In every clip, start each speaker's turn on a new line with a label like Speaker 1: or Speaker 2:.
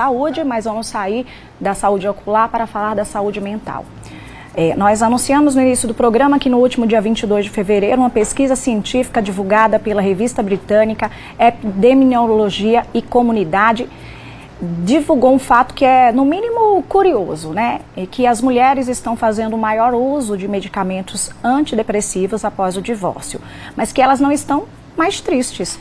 Speaker 1: saúde, mas vamos sair da saúde ocular para falar da saúde mental. Nós anunciamos no início do programa que no último dia 22 de fevereiro, uma pesquisa científica divulgada pela revista britânica Epidemiologia e Comunidade divulgou um fato que é, no mínimo, curioso, né? E que as mulheres estão fazendo o maior uso de medicamentos antidepressivos após o divórcio, mas que elas não estão mais tristes.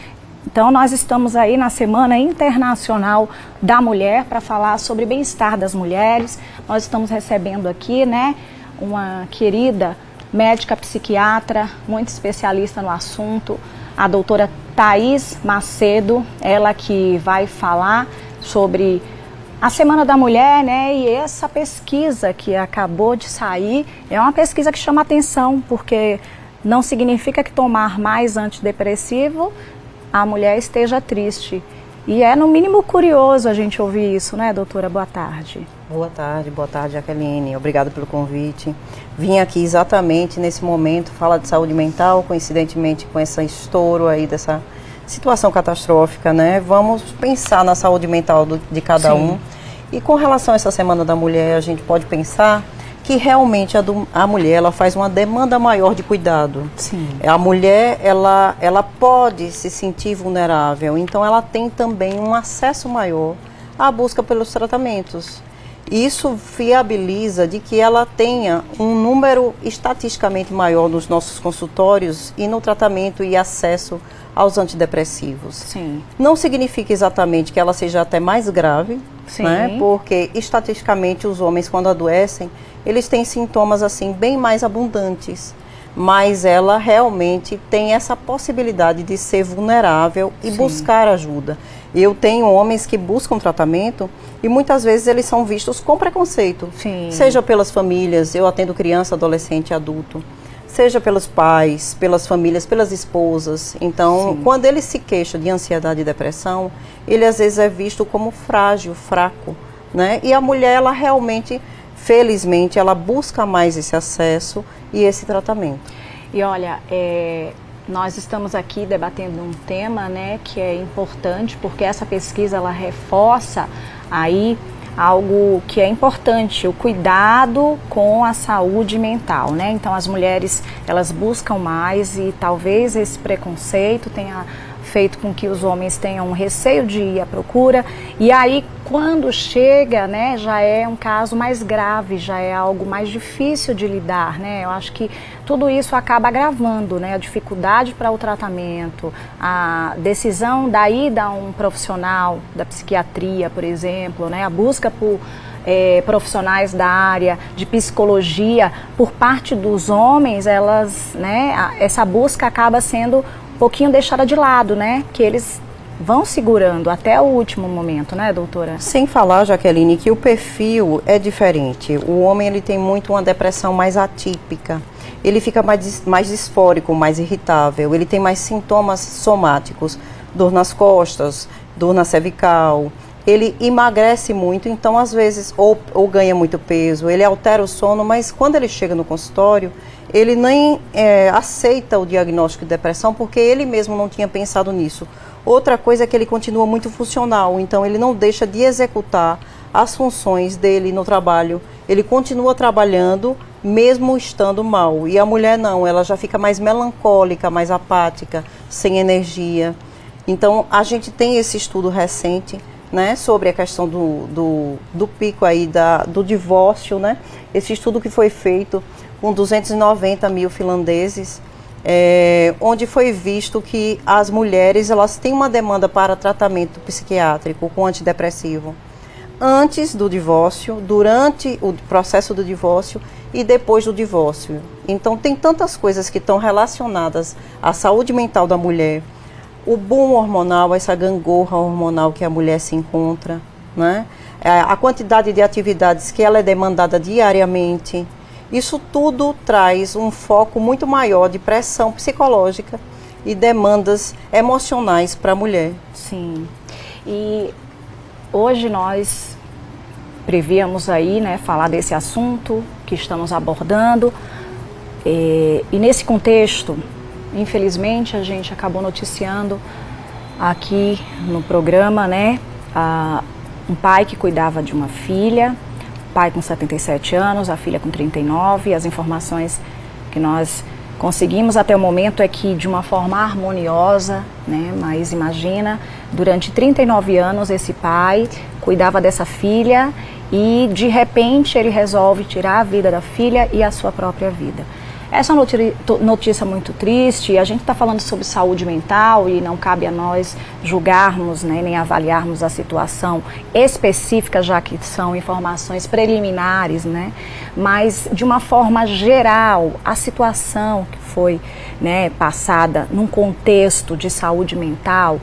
Speaker 1: Então, nós estamos aí na Semana Internacional da Mulher para falar sobre bem-estar das mulheres. Nós estamos recebendo aqui, né, uma querida médica psiquiatra, muito especialista no assunto, a doutora Thaís Macedo, ela que vai falar sobre a Semana da Mulher, né, e essa pesquisa que acabou de sair é uma pesquisa que chama atenção, porque não significa que tomar mais antidepressivo a mulher esteja triste. E é no mínimo curioso a gente ouvir isso, né, doutora? Boa tarde.
Speaker 2: Boa tarde, Jaqueline. Obrigada pelo convite. Vim aqui exatamente nesse momento falar de saúde mental, coincidentemente com esse estouro aí dessa situação catastrófica, né? Vamos pensar na saúde mental de cada um. E com relação a essa Semana da Mulher, a gente pode pensar que realmente a mulher ela faz uma demanda maior de cuidado.
Speaker 1: Sim.
Speaker 2: A mulher ela pode se sentir vulnerável, então ela tem também um acesso maior à busca pelos tratamentos. Isso viabiliza de que ela tenha um número estatisticamente maior nos nossos consultórios e no tratamento e acesso aos antidepressivos.
Speaker 1: Sim.
Speaker 2: Não significa exatamente que ela seja até mais grave,
Speaker 1: sim,
Speaker 2: né? Porque estatisticamente os homens quando adoecem, eles têm sintomas assim bem mais abundantes, mas ela realmente tem essa possibilidade de ser vulnerável e
Speaker 1: sim,
Speaker 2: buscar ajuda. Eu tenho homens que buscam tratamento e muitas vezes eles são vistos com preconceito,
Speaker 1: sim,
Speaker 2: seja pelas famílias, eu atendo criança, adolescente e adulto, seja pelos pais, pelas famílias, pelas esposas. Então,
Speaker 1: sim,
Speaker 2: quando ele se queixa de ansiedade e depressão, ele às vezes é visto como frágil, fraco, né? E a mulher, ela realmente, felizmente, ela busca mais esse acesso e esse tratamento.
Speaker 1: E olha, nós estamos aqui debatendo um tema, né, que é importante, porque essa pesquisa ela reforça aí algo que é importante, o cuidado com a saúde mental, né? Então as mulheres, elas buscam mais e talvez esse preconceito tenha feito com que os homens tenham um receio de ir à procura, e aí quando chega, né, já é um caso mais grave, já é algo mais difícil de lidar, né? Eu acho que tudo isso acaba agravando, né, a dificuldade para o tratamento, a decisão da ida a um profissional da psiquiatria, por exemplo, né, a busca por profissionais da área de psicologia por parte dos homens, elas, né, essa busca acaba sendo um pouquinho deixada de lado, né? Que eles vão segurando até o último momento, né, doutora?
Speaker 2: Sem falar, Jaqueline, que o perfil é diferente. O homem, ele tem muito uma depressão mais atípica. Ele fica mais disfórico, mais irritável. Ele tem mais sintomas somáticos. Dor nas costas, dor na cervical. Ele emagrece muito, então às vezes ou ganha muito peso, ele altera o sono, mas quando ele chega no consultório, ele nem aceita o diagnóstico de depressão porque ele mesmo não tinha pensado nisso. Outra coisa é que ele continua muito funcional, então ele não deixa de executar as funções dele no trabalho. Ele continua trabalhando mesmo estando mal. E a mulher não, ela já fica mais melancólica, mais apática, sem energia. Então a gente tem esse estudo recente, né, sobre a questão do pico aí do divórcio, né? Esse estudo que foi feito com 290 mil finlandeses, onde foi visto que as mulheres elas têm uma demanda para tratamento psiquiátrico com antidepressivo antes do divórcio, durante o processo do divórcio e depois do divórcio. Então tem tantas coisas que estão relacionadas à saúde mental da mulher, o boom hormonal, essa gangorra hormonal que a mulher se encontra, né? A quantidade de atividades que ela é demandada diariamente, isso tudo traz um foco muito maior de pressão psicológica e demandas emocionais para a mulher.
Speaker 1: Sim. E hoje nós prevíamos aí, né, falar desse assunto que estamos abordando, e nesse contexto, infelizmente, a gente acabou noticiando aqui no programa, né, um pai que cuidava de uma filha, pai com 77 anos, a filha com 39, as informações que nós conseguimos até o momento é que de uma forma harmoniosa, né? Mas imagina, durante 39 anos esse pai cuidava dessa filha e de repente ele resolve tirar a vida da filha e a sua própria vida. Essa notícia muito triste, a gente está falando sobre saúde mental e não cabe a nós julgarmos, né, nem avaliarmos a situação específica, já que são informações preliminares, né, mas de uma forma geral, a situação que foi, né, passada num contexto de saúde mental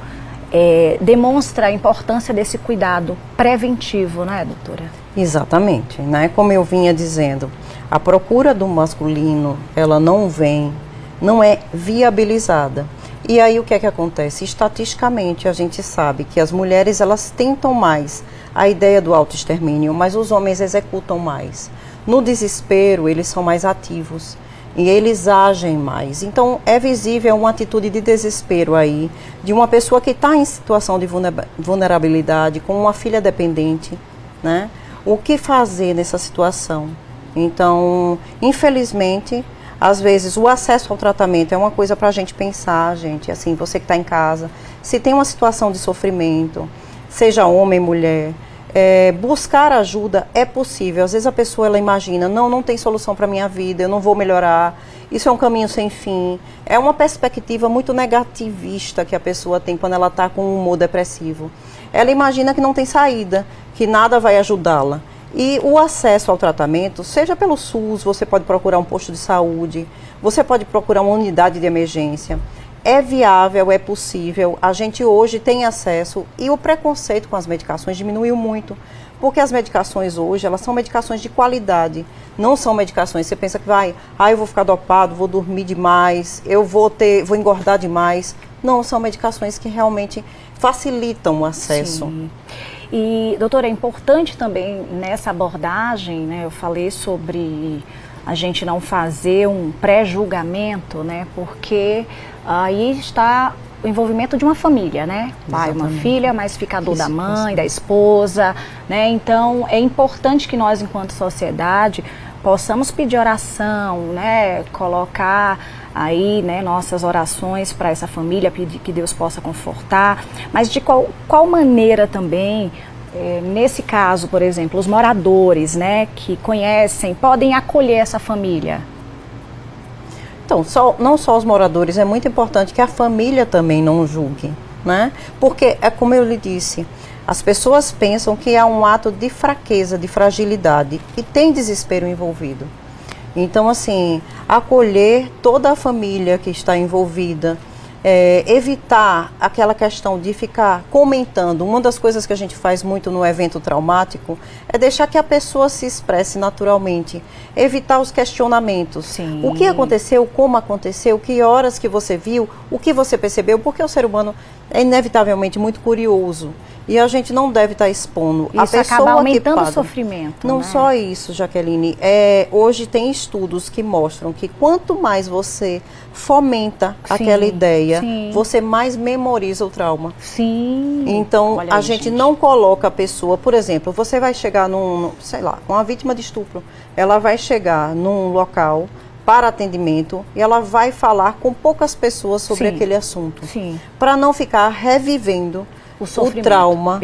Speaker 1: demonstra a importância desse cuidado preventivo, né, doutora?
Speaker 2: Exatamente, né, como eu vinha dizendo, a procura do masculino, ela não é viabilizada. E aí o que é que acontece? Estatisticamente a gente sabe que as mulheres elas tentam mais a ideia do autoextermínio, mas os homens executam mais. No desespero eles são mais ativos e eles agem mais. Então é visível uma atitude de desespero aí, de uma pessoa que está em situação de vulnerabilidade, com uma filha dependente, né? O que fazer nessa situação? Então, infelizmente, às vezes o acesso ao tratamento é uma coisa para a gente pensar, gente, assim, você que está em casa, se tem uma situação de sofrimento, seja homem, mulher, buscar ajuda é possível. Às vezes a pessoa ela imagina, não tem solução para a minha vida, eu não vou melhorar, isso é um caminho sem fim. É uma perspectiva muito negativista que a pessoa tem quando ela está com um humor depressivo. Ela imagina que não tem saída, que nada vai ajudá-la. E o acesso ao tratamento, seja pelo SUS, você pode procurar um posto de saúde, você pode procurar uma unidade de emergência. É viável, é possível, a gente hoje tem acesso e o preconceito com as medicações diminuiu muito, porque as medicações hoje, elas são medicações de qualidade, não são medicações, você pensa que eu vou ficar dopado, vou dormir demais, eu vou engordar demais. Não, são medicações que realmente facilitam o acesso.
Speaker 1: Sim. E, doutora, é importante também nessa abordagem, né, eu falei sobre a gente não fazer um pré-julgamento, né, porque aí está o envolvimento de uma família, né, pai, uma filha, mas fica a dor da mãe, da esposa, né, então é importante que nós, enquanto sociedade, possamos pedir oração, né, colocar aí, né, nossas orações para essa família, pedir que Deus possa confortar, mas de qual maneira também, nesse caso, por exemplo, os moradores, né, que conhecem, podem acolher essa família?
Speaker 2: Então, não só os moradores, é muito importante que a família também não julgue, né, porque é como eu lhe disse, as pessoas pensam que é um ato de fraqueza, de fragilidade, e tem desespero envolvido. Então, assim, acolher toda a família que está envolvida, evitar aquela questão de ficar comentando. Uma das coisas que a gente faz muito no evento traumático é deixar que a pessoa se expresse naturalmente, evitar os questionamentos.
Speaker 1: Sim.
Speaker 2: O que aconteceu, como aconteceu, que horas que você viu, o que você percebeu, porque o ser humano é inevitavelmente muito curioso. E a gente não deve estar expondo.
Speaker 1: Isso
Speaker 2: a pessoa
Speaker 1: acaba aumentando
Speaker 2: que
Speaker 1: o sofrimento.
Speaker 2: Não,
Speaker 1: né?
Speaker 2: só isso, Jaqueline. Hoje tem estudos que mostram que quanto mais você fomenta aquela ideia, você mais memoriza o trauma.
Speaker 1: Sim.
Speaker 2: Então,
Speaker 1: Olha
Speaker 2: a
Speaker 1: aí,
Speaker 2: gente não coloca a pessoa, por exemplo, você vai chegar sei lá, uma vítima de estupro, ela vai chegar num local para atendimento e ela vai falar com poucas pessoas sobre aquele assunto. Para não ficar revivendo o trauma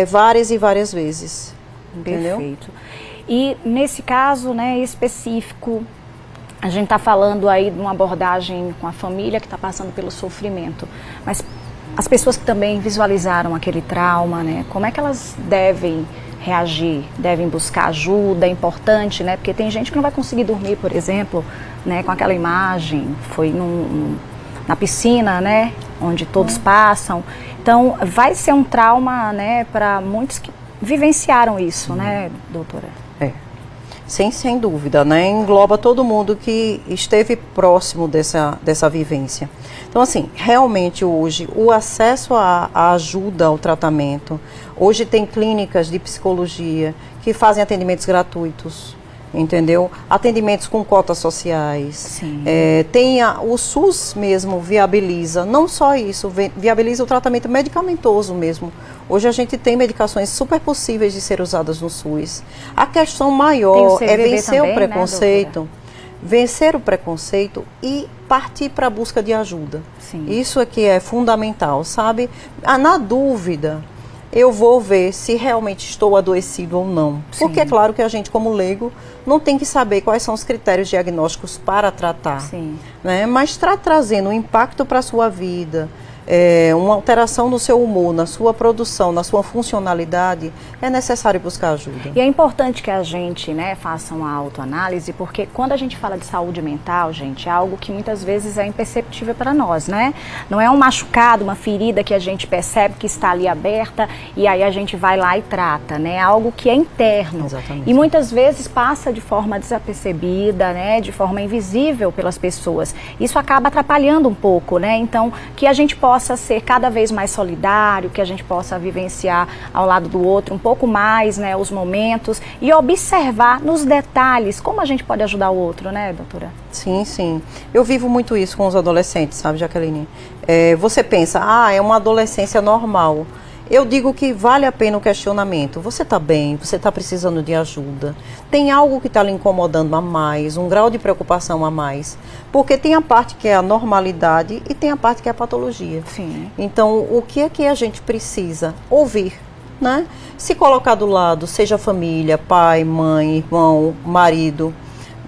Speaker 2: várias e várias vezes. Entendeu?
Speaker 1: Perfeito. E nesse caso, né, específico, a gente está falando aí de uma abordagem com a família que está passando pelo sofrimento, mas as pessoas que também visualizaram aquele trauma, né, como é que elas devem reagir? Devem buscar ajuda? É importante, né, porque tem gente que não vai conseguir dormir, por exemplo, né, com aquela imagem, foi na piscina, né, onde todos passam. Então, vai ser um trauma, né, para muitos que vivenciaram isso, né, doutora?
Speaker 2: Sem dúvida, né? Engloba todo mundo que esteve próximo dessa vivência. Então, assim, realmente hoje, o acesso à ajuda ao tratamento, hoje tem clínicas de psicologia que fazem atendimentos gratuitos. entendeu? Atendimentos com cotas sociais.
Speaker 1: Sim.
Speaker 2: O SUS mesmo viabiliza, não só isso, viabiliza o tratamento medicamentoso mesmo. Hoje a gente tem medicações super possíveis de ser usadas no SUS. A questão maior é vencer também, o preconceito, vencer o preconceito e partir para a busca de ajuda.
Speaker 1: Sim.
Speaker 2: Isso aqui é fundamental, sabe? Na dúvida, eu vou ver se realmente estou adoecido ou não.
Speaker 1: Sim.
Speaker 2: Porque é claro que a gente, como leigo, não tem que saber quais são os critérios diagnósticos para tratar.
Speaker 1: Sim.
Speaker 2: Né? Mas trazendo um impacto para a sua vida, uma alteração no seu humor, na sua produção, na sua funcionalidade, é necessário buscar ajuda.
Speaker 1: E é importante que a gente, né, faça uma autoanálise, porque quando a gente fala de saúde mental, gente, é algo que muitas vezes é imperceptível para nós, né? Não é um machucado, uma ferida que a gente percebe que está ali aberta e aí a gente vai lá e trata, né? É algo que é interno.
Speaker 2: Exatamente.
Speaker 1: E muitas vezes passa de forma desapercebida, né, de forma invisível pelas pessoas. Isso acaba atrapalhando um pouco, né? Então, que a gente possa ser cada vez mais solidário, que a gente possa vivenciar ao lado do outro um pouco mais, né, os momentos e observar nos detalhes como a gente pode ajudar o outro, né, doutora?
Speaker 2: Sim, sim. Eu vivo muito isso com os adolescentes, sabe, Jaqueline? Você pensa, é uma adolescência normal. Eu digo que vale a pena o questionamento. Você está bem? Você está precisando de ajuda? Tem algo que está lhe incomodando a mais? Um grau de preocupação a mais? Porque tem a parte que é a normalidade e tem a parte que é a patologia.
Speaker 1: Sim.
Speaker 2: Então, o que é que a gente precisa? Ouvir, né? Se colocar do lado, seja família, pai, mãe, irmão, marido,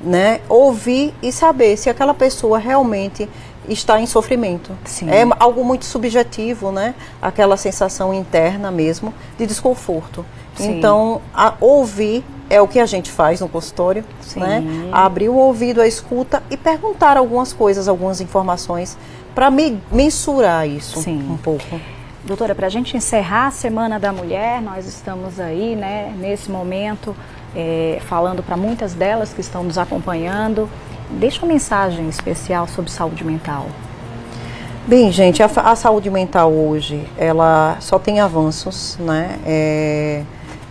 Speaker 2: né? Ouvir e saber se aquela pessoa realmente está em sofrimento.
Speaker 1: Sim.
Speaker 2: É algo muito subjetivo, né? Aquela sensação interna mesmo de desconforto.
Speaker 1: Sim.
Speaker 2: Então, ouvir é o que a gente faz no consultório,
Speaker 1: Sim.
Speaker 2: né? Abrir o ouvido, a escuta e perguntar algumas coisas, algumas informações para mensurar isso.
Speaker 1: Sim.
Speaker 2: Um pouco.
Speaker 1: Doutora, para a gente encerrar a Semana da Mulher, nós estamos aí, né, nesse momento, falando para muitas delas que estão nos acompanhando. Deixa uma mensagem especial sobre saúde mental.
Speaker 2: Bem, gente, a saúde mental hoje, ela só tem avanços, né?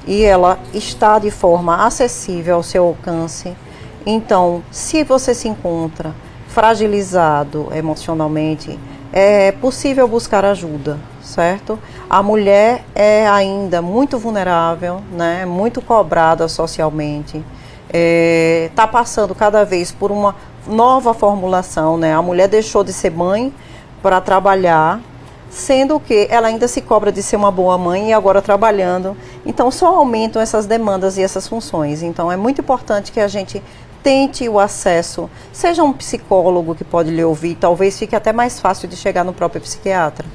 Speaker 2: E ela está de forma acessível ao seu alcance. Então, se você se encontra fragilizado emocionalmente, é possível buscar ajuda, certo? A mulher é ainda muito vulnerável, né? Muito cobrada socialmente. Está passando cada vez por uma nova formulação, né? A mulher deixou de ser mãe para trabalhar, sendo que ela ainda se cobra de ser uma boa mãe e agora trabalhando. Então só aumentam essas demandas e essas funções. Então é muito importante que a gente tente o acesso, seja um psicólogo que pode lhe ouvir, talvez fique até mais fácil de chegar no próprio psiquiatra,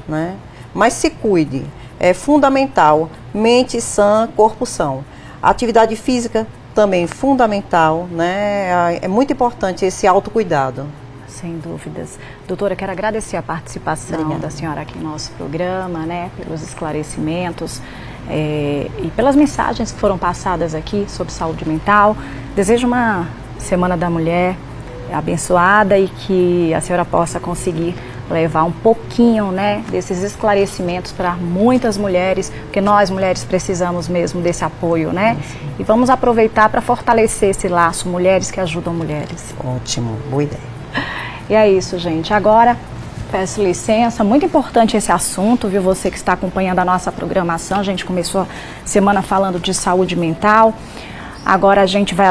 Speaker 2: né? Mas se cuide, é fundamental, mente sã, corpo são. Atividade física também fundamental, né? É muito importante esse autocuidado.
Speaker 1: Sem dúvidas. Doutora, quero agradecer a participação da senhora aqui no nosso programa, né? Pelos esclarecimentos e pelas mensagens que foram passadas aqui sobre saúde mental. Desejo uma Semana da Mulher abençoada e que a senhora possa conseguir levar um pouquinho, né, desses esclarecimentos para muitas mulheres, porque nós mulheres precisamos mesmo desse apoio, né? E vamos aproveitar para fortalecer esse laço, mulheres que ajudam mulheres.
Speaker 2: Ótimo, boa ideia.
Speaker 1: E é isso, gente. Agora, peço licença, muito importante esse assunto, viu? Você que está acompanhando a nossa programação, a gente começou a semana falando de saúde mental, agora a gente vai